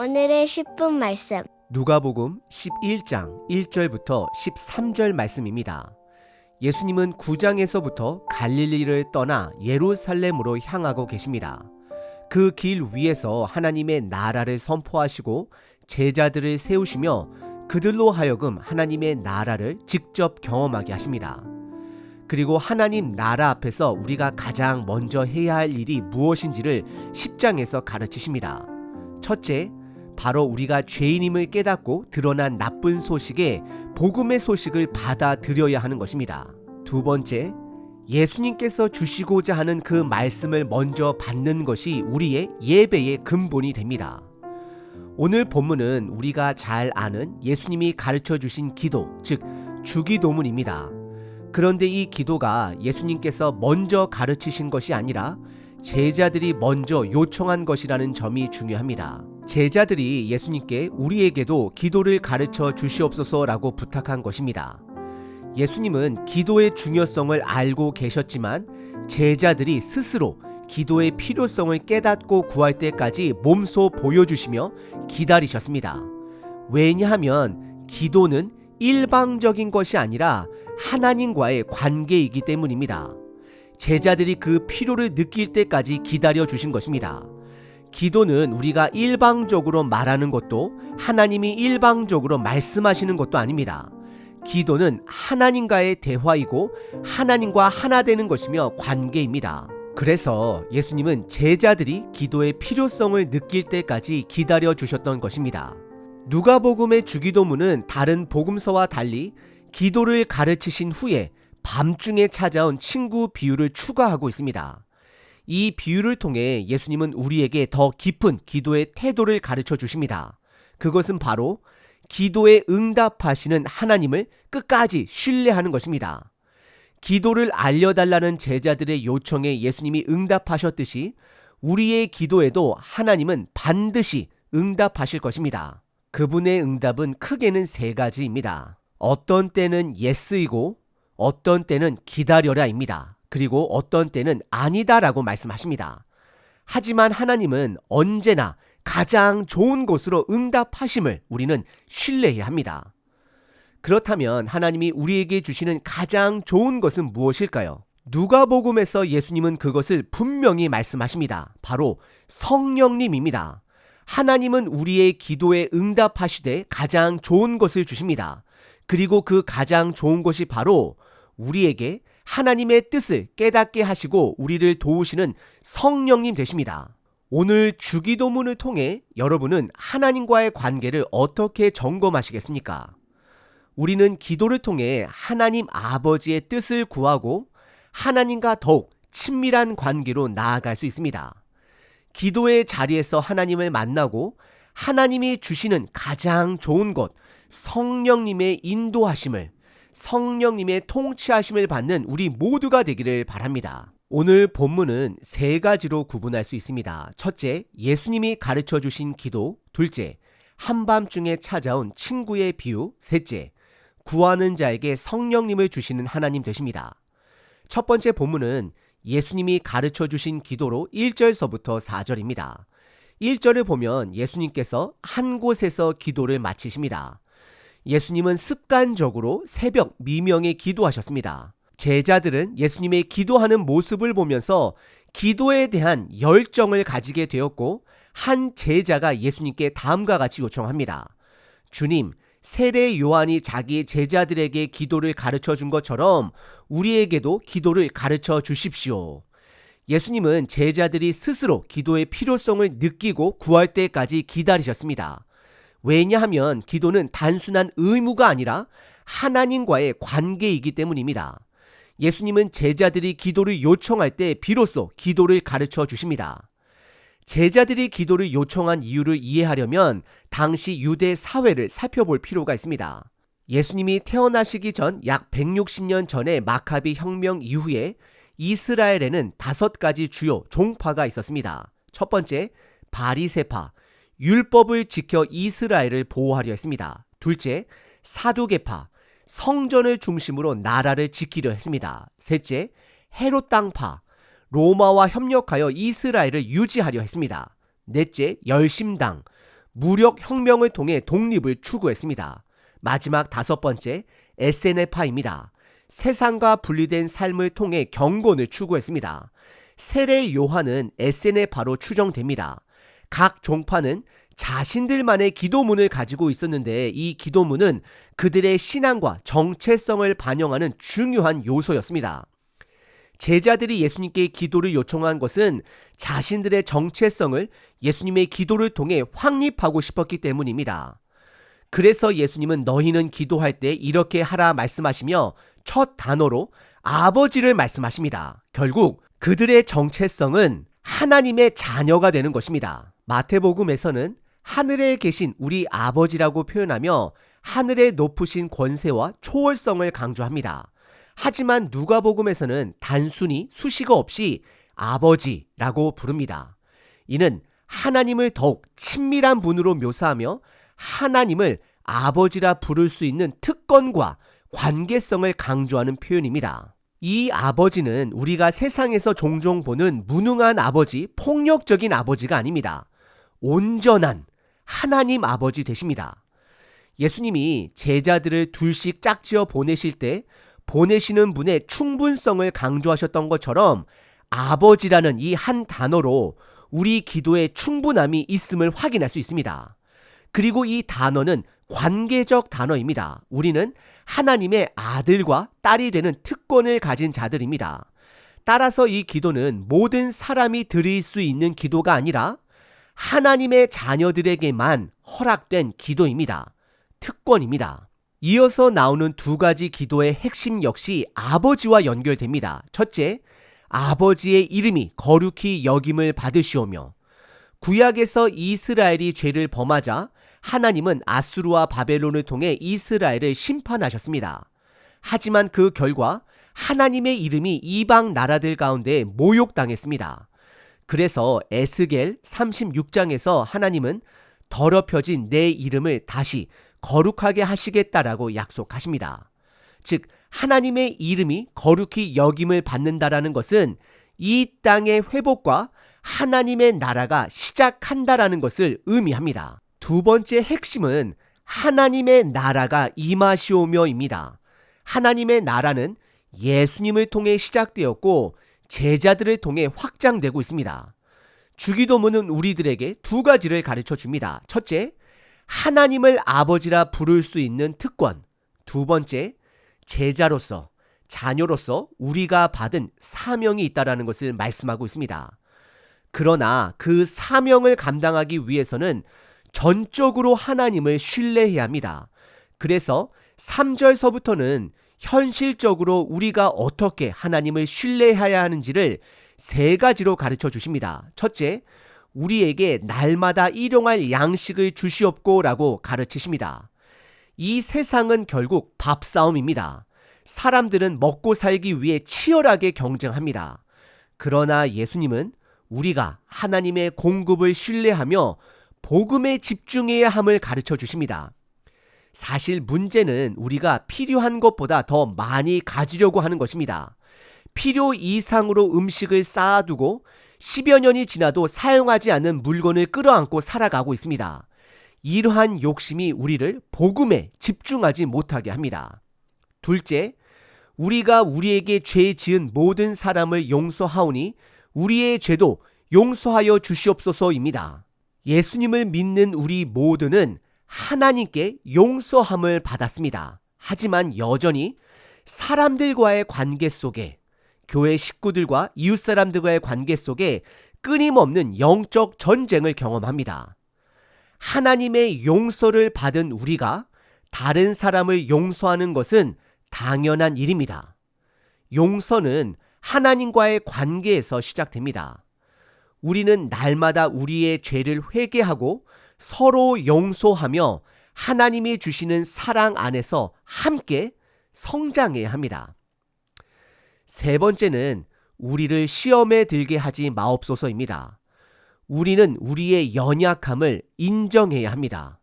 오늘의 10분 말씀. 누가복음 11장 1절부터 13절 말씀입니다. 예수님은 9장에서부터 갈릴리를 떠나 예루살렘으로 향하고 계십니다. 그 길 위에서 하나님의 나라를 선포하시고 제자들을 세우시며 그들로 하여금 하나님의 나라를 직접 경험하게 하십니다. 그리고 하나님 나라 앞에서 우리가 가장 먼저 해야 할 일이 무엇인지를 10장에서 가르치십니다. 첫째, 바로 우리가 죄인임을 깨닫고 드러난 나쁜 소식에 복음의 소식을 받아들여야 하는 것입니다. 두 번째, 예수님께서 주시고자 하는 그 말씀을 먼저 받는 것이 우리의 예배의 근본이 됩니다. 오늘 본문은 우리가 잘 아는 예수님이 가르쳐 주신 기도, 즉 주기도문입니다. 그런데 이 기도가 예수님께서 먼저 가르치신 것이 아니라 제자들이 먼저 요청한 것이라는 점이 중요합니다. 제자들이 예수님께 우리에게도 기도를 가르쳐 주시옵소서라고 부탁한 것입니다. 예수님은 기도의 중요성을 알고 계셨지만 제자들이 스스로 기도의 필요성을 깨닫고 구할 때까지 몸소 보여주시며 기다리셨습니다. 왜냐하면 기도는 일방적인 것이 아니라 하나님과의 관계이기 때문입니다. 제자들이 그 필요를 느낄 때까지 기다려 주신 것입니다. 기도는 우리가 일방적으로 말하는 것도 하나님이 일방적으로 말씀하시는 것도 아닙니다. 기도는 하나님과의 대화이고 하나님과 하나 되는 것이며 관계입니다. 그래서 예수님은 제자들이 기도의 필요성을 느낄 때까지 기다려 주셨던 것입니다. 누가복음의 주기도문은 다른 복음서와 달리 기도를 가르치신 후에 밤중에 찾아온 친구 비유를 추가하고 있습니다. 이 비유를 통해 예수님은 우리에게 더 깊은 기도의 태도를 가르쳐 주십니다. 그것은 바로 기도에 응답하시는 하나님을 끝까지 신뢰하는 것입니다. 기도를 알려달라는 제자들의 요청에 예수님이 응답하셨듯이 우리의 기도에도 하나님은 반드시 응답하실 것입니다. 그분의 응답은 크게는 세 가지입니다. 어떤 때는 예스이고 어떤 때는 기다려라입니다. 그리고 어떤 때는 아니다라고 말씀하십니다. 하지만 하나님은 언제나 가장 좋은 것으로 응답하심을 우리는 신뢰해야 합니다. 그렇다면 하나님이 우리에게 주시는 가장 좋은 것은 무엇일까요? 누가복음에서 예수님은 그것을 분명히 말씀하십니다. 바로 성령님입니다. 하나님은 우리의 기도에 응답하시되 가장 좋은 것을 주십니다. 그리고 그 가장 좋은 것이 바로 우리에게 하나님의 뜻을 깨닫게 하시고 우리를 도우시는 성령님 되십니다. 오늘 주기도문을 통해 여러분은 하나님과의 관계를 어떻게 점검하시겠습니까? 우리는 기도를 통해 하나님 아버지의 뜻을 구하고 하나님과 더욱 친밀한 관계로 나아갈 수 있습니다. 기도의 자리에서 하나님을 만나고 하나님이 주시는 가장 좋은 것, 성령님의 인도하심을, 성령님의 통치하심을 받는 우리 모두가 되기를 바랍니다. 오늘 본문은 세 가지로 구분할 수 있습니다. 첫째, 예수님이 가르쳐 주신 기도. 둘째, 한밤중에 찾아온 친구의 비유. 셋째, 구하는 자에게 성령님을 주시는 하나님 되십니다. 첫 번째 본문은 예수님이 가르쳐 주신 기도로 1절서부터 4절입니다. 1절을 보면 예수님께서 한 곳에서 기도를 마치십니다. 예수님은 습관적으로 새벽 미명에 기도하셨습니다. 제자들은 예수님의 기도하는 모습을 보면서 기도에 대한 열정을 가지게 되었고 한 제자가 예수님께 다음과 같이 요청합니다. 주님, 세례 요한이 자기 제자들에게 기도를 가르쳐 준 것처럼 우리에게도 기도를 가르쳐 주십시오. 예수님은 제자들이 스스로 기도의 필요성을 느끼고 구할 때까지 기다리셨습니다. 왜냐하면 기도는 단순한 의무가 아니라 하나님과의 관계이기 때문입니다. 예수님은 제자들이 기도를 요청할 때 비로소 기도를 가르쳐 주십니다. 제자들이 기도를 요청한 이유를 이해하려면 당시 유대 사회를 살펴볼 필요가 있습니다. 예수님이 태어나시기 전 약 160년 전의 마카비 혁명 이후에 이스라엘에는 5가지 주요 종파가 있었습니다. 첫 번째, 바리새파, 율법을 지켜 이스라엘을 보호하려 했습니다. 둘째, 사두개파, 성전을 중심으로 나라를 지키려 했습니다. 셋째, 헤롯 땅파, 로마와 협력하여 이스라엘을 유지하려 했습니다. 넷째, 열심당, 무력혁명을 통해 독립을 추구했습니다. 마지막 5번째, 에세네파입니다. 세상과 분리된 삶을 통해 경건을 추구했습니다. 세례 요한은 에세네파로 추정됩니다. 각 종파는 자신들만의 기도문을 가지고 있었는데 이 기도문은 그들의 신앙과 정체성을 반영하는 중요한 요소였습니다. 제자들이 예수님께 기도를 요청한 것은 자신들의 정체성을 예수님의 기도를 통해 확립하고 싶었기 때문입니다. 그래서 예수님은 너희는 기도할 때 이렇게 하라 말씀하시며 첫 단어로 아버지를 말씀하십니다. 결국 그들의 정체성은 하나님의 자녀가 되는 것입니다. 마태복음에서는 하늘에 계신 우리 아버지라고 표현하며 하늘의 높으신 권세와 초월성을 강조합니다. 하지만 누가복음에서는 단순히 수식어 없이 아버지라고 부릅니다. 이는 하나님을 더욱 친밀한 분으로 묘사하며 하나님을 아버지라 부를 수 있는 특권과 관계성을 강조하는 표현입니다. 이 아버지는 우리가 세상에서 종종 보는 무능한 아버지, 폭력적인 아버지가 아닙니다. 온전한 하나님 아버지 되십니다. 예수님이 제자들을 둘씩 짝지어 보내실 때 보내시는 분의 충분성을 강조하셨던 것처럼 아버지라는 이 한 단어로 우리 기도에 충분함이 있음을 확인할 수 있습니다. 그리고 이 단어는 관계적 단어입니다. 우리는 하나님의 아들과 딸이 되는 특권을 가진 자들입니다. 따라서 이 기도는 모든 사람이 드릴 수 있는 기도가 아니라 하나님의 자녀들에게만 허락된 기도입니다. 특권입니다. 이어서 나오는 두 가지 기도의 핵심 역시 아버지와 연결됩니다. 첫째, 아버지의 이름이 거룩히 여김을 받으시오며 구약에서 이스라엘이 죄를 범하자 하나님은 아수르와 바벨론을 통해 이스라엘을 심판하셨습니다. 하지만 그 결과 하나님의 이름이 이방 나라들 가운데 모욕당했습니다. 그래서 에스겔 36장에서 하나님은 더럽혀진 내 이름을 다시 거룩하게 하시겠다라고 약속하십니다. 즉 하나님의 이름이 거룩히 여김을 받는다라는 것은 이 땅의 회복과 하나님의 나라가 시작한다라는 것을 의미합니다. 두 번째 핵심은 하나님의 나라가 임하시오며입니다. 하나님의 나라는 예수님을 통해 시작되었고 제자들을 통해 확장되고 있습니다. 주기도문은 우리들에게 두 가지를 가르쳐 줍니다. 첫째, 하나님을 아버지라 부를 수 있는 특권. 두 번째, 제자로서, 자녀로서 우리가 받은 사명이 있다는 것을 말씀하고 있습니다. 그러나 그 사명을 감당하기 위해서는 전적으로 하나님을 신뢰해야 합니다. 그래서 3절서부터는 현실적으로 우리가 어떻게 하나님을 신뢰해야 하는지를 세 가지로 가르쳐 주십니다. 첫째, 우리에게 날마다 일용할 양식을 주시옵고 라고 가르치십니다. 이 세상은 결국 밥싸움입니다. 사람들은 먹고 살기 위해 치열하게 경쟁합니다. 그러나 예수님은 우리가 하나님의 공급을 신뢰하며 복음에 집중해야 함을 가르쳐 주십니다. 사실 문제는 우리가 필요한 것보다 더 많이 가지려고 하는 것입니다. 필요 이상으로 음식을 쌓아두고 10여 년이 지나도 사용하지 않는 물건을 끌어안고 살아가고 있습니다. 이러한 욕심이 우리를 복음에 집중하지 못하게 합니다. 둘째, 우리가 우리에게 죄 지은 모든 사람을 용서하오니 우리의 죄도 용서하여 주시옵소서입니다. 예수님을 믿는 우리 모두는 하나님께 용서함을 받았습니다. 하지만 여전히 사람들과의 관계 속에, 교회 식구들과 이웃 사람들과의 관계 속에 끊임없는 영적 전쟁을 경험합니다. 하나님의 용서를 받은 우리가 다른 사람을 용서하는 것은 당연한 일입니다. 용서는 하나님과의 관계에서 시작됩니다. 우리는 날마다 우리의 죄를 회개하고 서로 용서하며 하나님이 주시는 사랑 안에서 함께 성장해야 합니다. 세 번째는 우리를 시험에 들게 하지 마옵소서입니다. 우리는 우리의 연약함을 인정해야 합니다.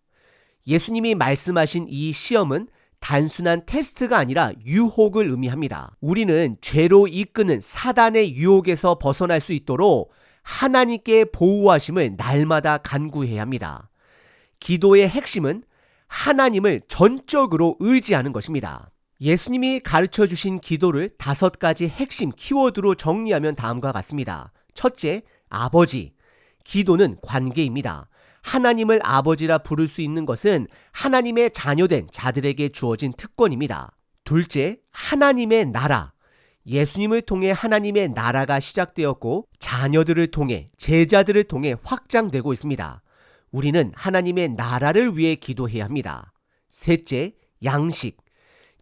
예수님이 말씀하신 이 시험은 단순한 테스트가 아니라 유혹을 의미합니다. 우리는 죄로 이끄는 사단의 유혹에서 벗어날 수 있도록 하나님께 보호하심을 날마다 간구해야 합니다. 기도의 핵심은 하나님을 전적으로 의지하는 것입니다. 예수님이 가르쳐 주신 기도를 5가지 핵심 키워드로 정리하면 다음과 같습니다. 첫째, 아버지. 기도는 관계입니다. 하나님을 아버지라 부를 수 있는 것은 하나님의 자녀된 자들에게 주어진 특권입니다. 둘째, 하나님의 나라. 예수님을 통해 하나님의 나라가 시작되었고 자녀들을 통해 제자들을 통해 확장되고 있습니다. 우리는 하나님의 나라를 위해 기도해야 합니다. 셋째, 양식.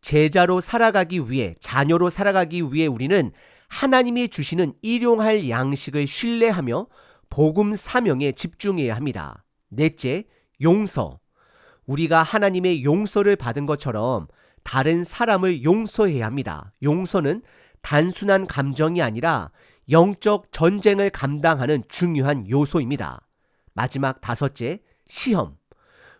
제자로 살아가기 위해, 자녀로 살아가기 위해 우리는 하나님이 주시는 일용할 양식을 신뢰하며 복음 사명에 집중해야 합니다. 넷째, 용서. 우리가 하나님의 용서를 받은 것처럼 다른 사람을 용서해야 합니다. 용서는 단순한 감정이 아니라 영적 전쟁을 감당하는 중요한 요소입니다. 마지막 5째, 시험.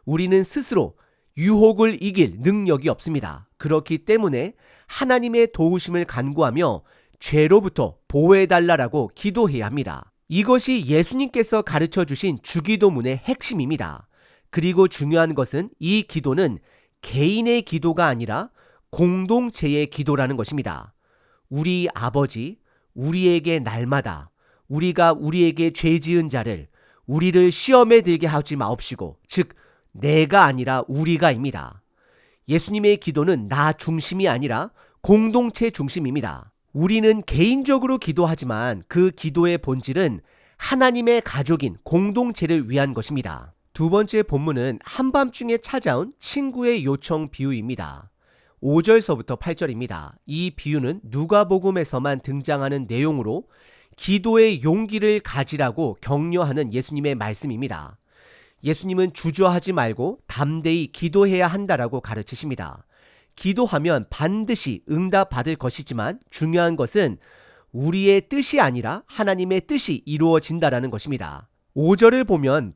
우리는 스스로 유혹을 이길 능력이 없습니다. 그렇기 때문에 하나님의 도우심을 간구하며 죄로부터 보호해달라고 기도해야 합니다. 이것이 예수님께서 가르쳐 주신 주기도문의 핵심입니다. 그리고 중요한 것은 이 기도는 개인의 기도가 아니라 공동체의 기도라는 것입니다. 우리 아버지, 우리에게 날마다 우리가 우리에게 죄 지은 자를 우리를 시험에 들게 하지 마옵시고, 즉 내가 아니라 우리가입니다. 예수님의 기도는 나 중심이 아니라 공동체 중심입니다. 우리는 개인적으로 기도하지만 그 기도의 본질은 하나님의 가족인 공동체를 위한 것입니다. 두 번째 본문은 한밤중에 찾아온 친구의 요청 비유입니다. 5절서부터 8절입니다. 이 비유는 누가복음에서만 등장하는 내용으로 기도의 용기를 가지라고 격려하는 예수님의 말씀입니다. 예수님은 주저하지 말고 담대히 기도해야 한다라고 가르치십니다. 기도하면 반드시 응답받을 것이지만 중요한 것은 우리의 뜻이 아니라 하나님의 뜻이 이루어진다라는 것입니다. 5절을 보면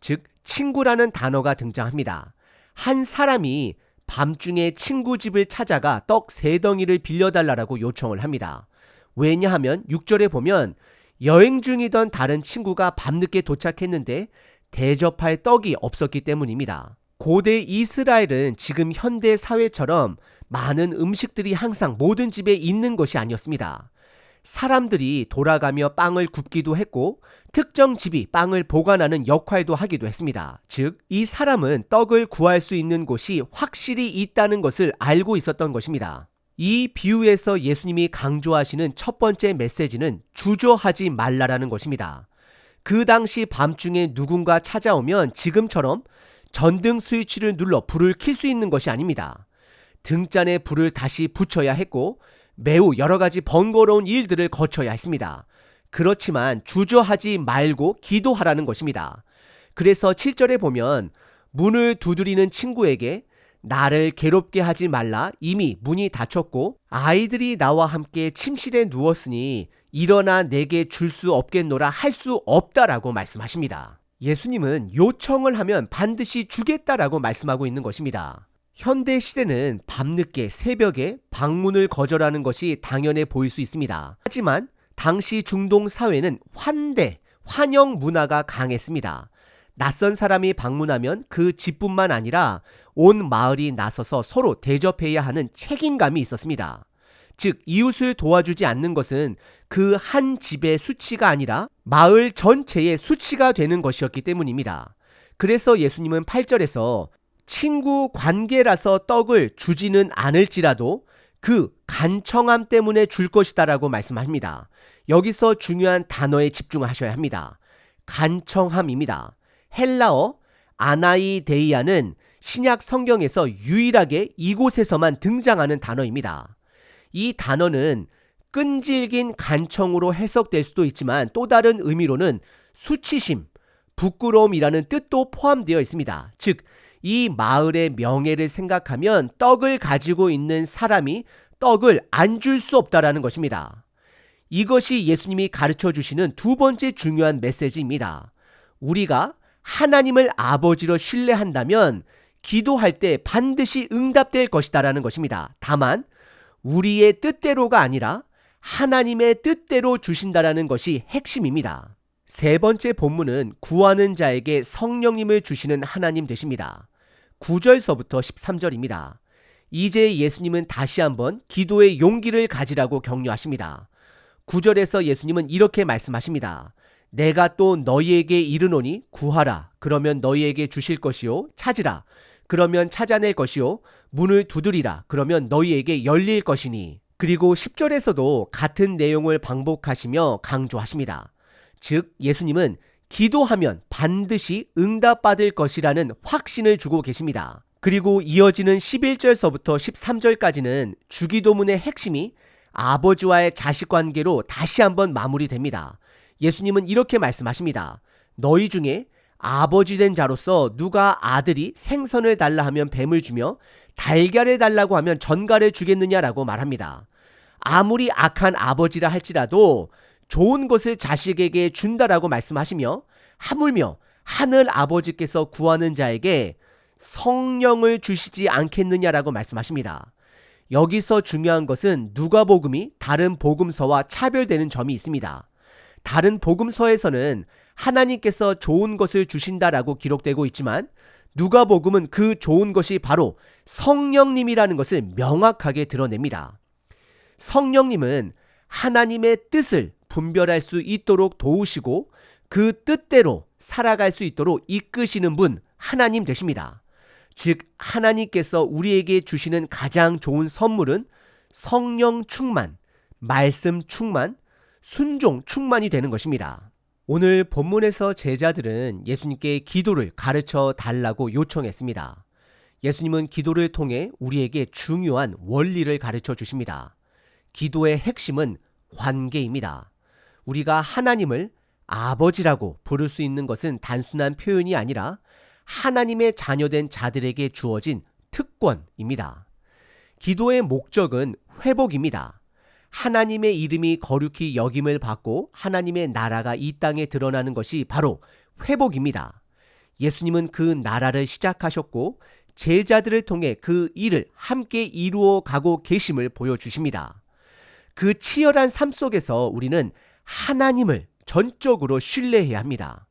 즉 친구라는 단어가 등장합니다. 한 사람이 밤중에 친구 집을 찾아가 떡 3덩이를 빌려달라고 요청을 합니다. 왜냐하면 6절에 보면 여행 중이던 다른 친구가 밤늦게 도착했는데 대접할 떡이 없었기 때문입니다. 고대 이스라엘은 지금 현대 사회처럼 많은 음식들이 항상 모든 집에 있는 것이 아니었습니다. 사람들이 돌아가며 빵을 굽기도 했고 특정 집이 빵을 보관하는 역할도 하기도 했습니다. 즉, 이 사람은 떡을 구할 수 있는 곳이 확실히 있다는 것을 알고 있었던 것입니다. 이 비유에서 예수님이 강조하시는 첫 번째 메시지는 주저하지 말라라는 것입니다. 그 당시 밤중에 누군가 찾아오면 지금처럼 전등 스위치를 눌러 불을 켤 수 있는 것이 아닙니다. 등잔에 불을 다시 붙여야 했고 매우 여러 가지 번거로운 일들을 거쳐야 했습니다. 그렇지만 주저하지 말고 기도하라는 것입니다. 그래서 7절에 보면 문을 두드리는 친구에게 나를 괴롭게 하지 말라, 이미 문이 닫혔고 아이들이 나와 함께 침실에 누웠으니 일어나 내게 줄 수 없겠노라 할 수 없다라고 말씀하십니다. 예수님은 요청을 하면 반드시 주겠다라고 말씀하고 있는 것입니다. 현대 시대는 밤늦게 새벽에 방문을 거절하는 것이 당연해 보일 수 있습니다. 하지만 당시 중동 사회는 환영 문화가 강했습니다. 낯선 사람이 방문하면 그 집뿐만 아니라 온 마을이 나서서 서로 대접해야 하는 책임감이 있었습니다. 즉, 이웃을 도와주지 않는 것은 그 한 집의 수치가 아니라 마을 전체의 수치가 되는 것이었기 때문입니다. 그래서 예수님은 8절에서 친구 관계라서 떡을 주지는 않을지라도 그 간청함 때문에 줄 것이다라고 말씀합니다. 여기서 중요한 단어에 집중하셔야 합니다. 간청함입니다. 헬라어 아나이데이아는 신약 성경에서 유일하게 이곳에서만 등장하는 단어입니다. 이 단어는 끈질긴 간청으로 해석될 수도 있지만 또 다른 의미로는 수치심, 부끄러움이라는 뜻도 포함되어 있습니다. 즉, 이 마을의 명예를 생각하면 떡을 가지고 있는 사람이 떡을 안 줄 수 없다라는 것입니다. 이것이 예수님이 가르쳐 주시는 두 번째 중요한 메시지입니다. 우리가 하나님을 아버지로 신뢰한다면 기도할 때 반드시 응답될 것이다라는 것입니다. 다만 우리의 뜻대로가 아니라 하나님의 뜻대로 주신다라는 것이 핵심입니다. 세 번째 본문은 구하는 자에게 성령님을 주시는 하나님 되십니다. 9절서부터 13절입니다. 이제 예수님은 다시 한번 기도의 용기를 가지라고 격려하십니다. 9절에서 예수님은 이렇게 말씀하십니다. 내가 또 너희에게 이르노니 구하라 그러면 너희에게 주실 것이요 찾으라 그러면 찾아낼 것이요 문을 두드리라 그러면 너희에게 열릴 것이니. 그리고 10절에서도 같은 내용을 반복하시며 강조하십니다. 즉 예수님은 기도하면 반드시 응답받을 것이라는 확신을 주고 계십니다. 그리고 이어지는 11절서부터 13절까지는 주기도문의 핵심이 아버지와의 자식 관계로 다시 한번 마무리됩니다. 예수님은 이렇게 말씀하십니다. 너희 중에 아버지 된 자로서 누가 아들이 생선을 달라 하면 뱀을 주며 달걀을 달라고 하면 전갈을 주겠느냐라고 말합니다. 아무리 악한 아버지라 할지라도 좋은 것을 자식에게 준다라고 말씀하시며 하물며 하늘 아버지께서 구하는 자에게 성령을 주시지 않겠느냐라고 말씀하십니다. 여기서 중요한 것은 누가복음이 다른 복음서와 차별되는 점이 있습니다. 다른 복음서에서는 하나님께서 좋은 것을 주신다라고 기록되고 있지만 누가복음은 그 좋은 것이 바로 성령님이라는 것을 명확하게 드러냅니다. 성령님은 하나님의 뜻을 분별할 수 있도록 도우시고 그 뜻대로 살아갈 수 있도록 이끄시는 분 하나님 되십니다. 즉 하나님께서 우리에게 주시는 가장 좋은 선물은 성령 충만, 말씀 충만, 순종 충만이 되는 것입니다. 오늘 본문에서 제자들은 예수님께 기도를 가르쳐 달라고 요청했습니다. 예수님은 기도를 통해 우리에게 중요한 원리를 가르쳐 주십니다. 기도의 핵심은 관계입니다. 우리가 하나님을 아버지라고 부를 수 있는 것은 단순한 표현이 아니라 하나님의 자녀된 자들에게 주어진 특권입니다. 기도의 목적은 회복입니다. 하나님의 이름이 거룩히 여김을 받고 하나님의 나라가 이 땅에 드러나는 것이 바로 회복입니다. 예수님은 그 나라를 시작하셨고 제자들을 통해 그 일을 함께 이루어 가고 계심을 보여주십니다. 그 치열한 삶 속에서 우리는 하나님을 전적으로 신뢰해야 합니다.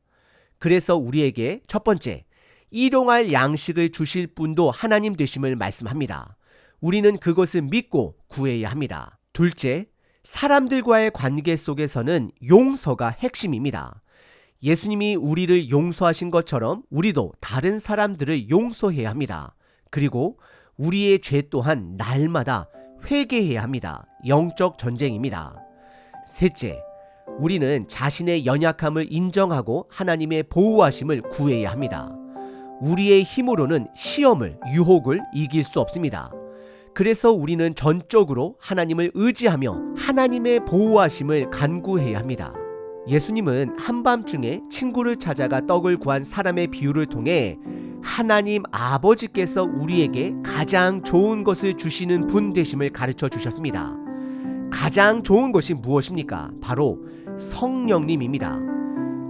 그래서 우리에게 첫 번째, 일용할 양식을 주실 분도 하나님 되심을 말씀합니다. 우리는 그것을 믿고 구해야 합니다. 둘째, 사람들과의 관계 속에서는 용서가 핵심입니다. 예수님이 우리를 용서하신 것처럼 우리도 다른 사람들을 용서해야 합니다. 그리고 우리의 죄 또한 날마다 회개해야 합니다. 영적 전쟁입니다. 셋째, 우리는 자신의 연약함을 인정하고 하나님의 보호하심을 구해야 합니다. 우리의 힘으로는 시험을, 유혹을 이길 수 없습니다. 그래서 우리는 전적으로 하나님을 의지하며 하나님의 보호하심을 간구해야 합니다. 예수님은 한밤중에 친구를 찾아가 떡을 구한 사람의 비유를 통해 하나님 아버지께서 우리에게 가장 좋은 것을 주시는 분 되심을 가르쳐 주셨습니다. 가장 좋은 것이 무엇입니까? 바로 성령님입니다.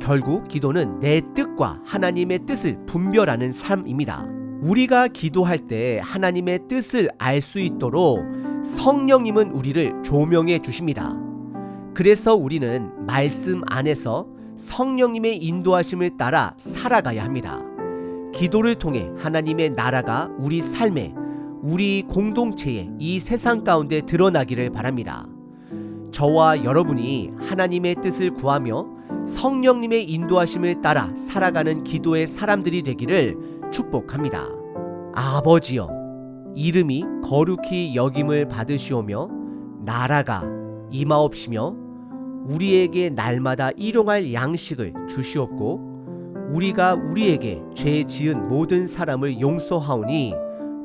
결국 기도는 내 뜻과 하나님의 뜻을 분별하는 삶입니다. 우리가 기도할 때 하나님의 뜻을 알 수 있도록 성령님은 우리를 조명해 주십니다. 그래서 우리는 말씀 안에서 성령님의 인도하심을 따라 살아가야 합니다. 기도를 통해 하나님의 나라가 우리 삶에, 우리 공동체에, 이 세상 가운데 드러나기를 바랍니다. 저와 여러분이 하나님의 뜻을 구하며 성령님의 인도하심을 따라 살아가는 기도의 사람들이 되기를 축복합니다. 아버지여, 이름이 거룩히 여김을 받으시오며 나라가 임하옵시며 우리에게 날마다 일용할 양식을 주시옵고 우리가 우리에게 죄 지은 모든 사람을 용서하오니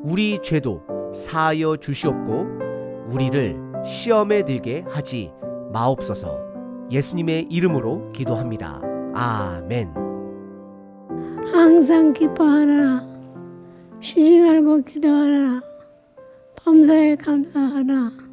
우리 죄도 사하여 주시옵고 우리를 시험에 들게 하지 마옵소서. 예수님의 이름으로 기도합니다. 아멘. 항상 기뻐하라. 쉬지 말고 기도하라. 범사에 감사하라.